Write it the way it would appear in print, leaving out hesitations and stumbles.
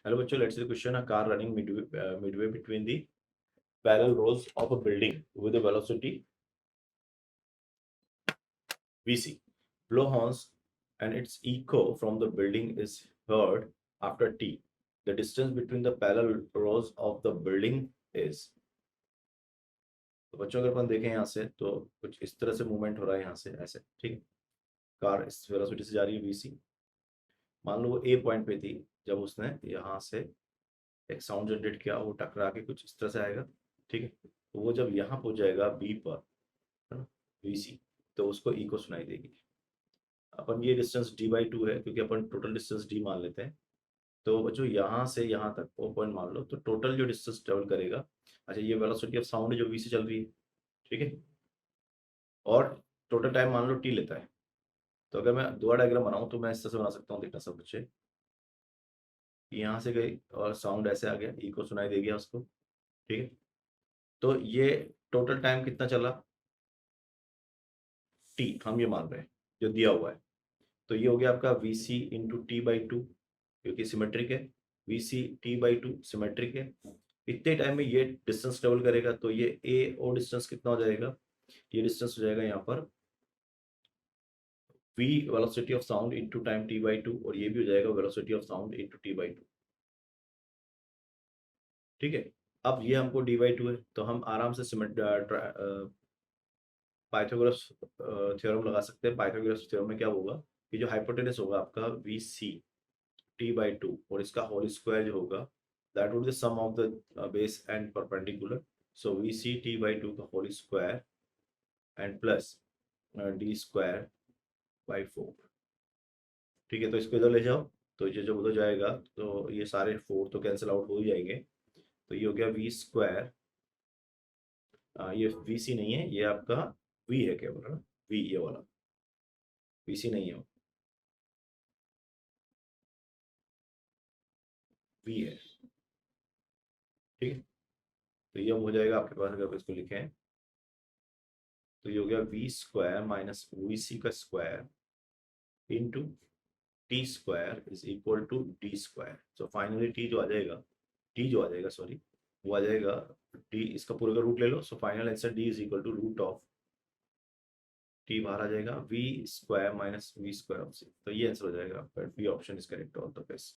Hello, bachcho. Let's say the question: a car running midway between the parallel rows of a building with a velocity vc. Blow horns, and its echo from the building is heard after t. The distance between the parallel rows of the building is. तो बच्चों अगर अपन देखें यहाँ से तो कुछ इस तरह से मूवमेंट हो रहा है यहाँ से ऐसे, ठीक है। कार इस वेलोसिटी से जा रही है वीसी। मान लो वो ए पॉइंट पे थी, जब उसने यहाँ से एक साउंड जनरेट किया, वो टकरा के कुछ इस तरह से आएगा, ठीक है। तो वो जब यहाँ पहुंच जाएगा बी पर, है ना, वीसी, तो उसको ई को सुनाई देगी। अपन ये डिस्टेंस d/2 है, क्योंकि अपन टोटल डिस्टेंस d मान लेते हैं। तो बच्चों यहाँ से यहाँ तक वो पॉइंट मान लो, तो टोटल जो डिस्टेंस ट्रेवल करेगा, अच्छा ये वेलोसिटी ऑफ साउंड है जो वी से चल रही है, ठीक है। और टोटल टाइम मान लो टी लेता है। तो अगर मैं दो डायग्राम बनाऊं तो मैं इस तरह से बना सकता हूँ, देखना सब बच्चे। यहाँ से गई और साउंड ऐसे आ गया, ई को सुनाई दे गया उसको, ठीक है। तो ये टोटल टाइम कितना चला, टी हम ये मान रहे हैं जो दिया हुआ है। तो ये हो गया आपका वी सी इंटू t/2, क्योंकि सिमेट्रिक है। वी सी t/2 सिमेट्रिक है। इतने टाइम में ये डिस्टेंस ट्रेवल करेगा, तो ये ए और डिस्टेंस कितना हो जाएगा, ये डिस्टेंस हो जाएगा यहाँ पर v velocity of sound into time t/2, और ये भी हो जाएगा velocity of sound into t/2, ठीक है। अब ये हमको d/2 है, तो हम आराम से पाइथागोरस थ्योरम लगा सकते हैं। पाइथागोरस थ्योरम में क्या होगा कि जो हाइपोटेनस होगा आपका वी सी t/2, और इसका होल स्क्वायर जो होगा, that would be the sum of the base and perpendicular. So V C t/2 का whole square and plus d²/4, ठीक है। तो इसको इधर ले जाओ, तो ये जब उधर जाएगा तो ये सारे 4 तो कैंसिल आउट हो ही जाएंगे। तो ये हो गया v², ये वी सी नहीं है, ये आपका वी है केवल, है ना, वी ये वाला, वी सी नहीं है, वी है, ठीक है। तो ये हो जाएगा आपके पास, अगर इसको लिखें तो ये हो गया v² माइनस वी सी का square into t² is equal to d²। So finally T जो आ जाएगा, टी जो आ जाएगा, सॉरी, वो आ जाएगा डी, इसका पूरे का रूट ले लो। So final answer D is equal to root of T, बाहर आ जाएगा v² माइनस v² ऑफ सी। तो ये आंसर हो जाएगा, but B option is correct all the best.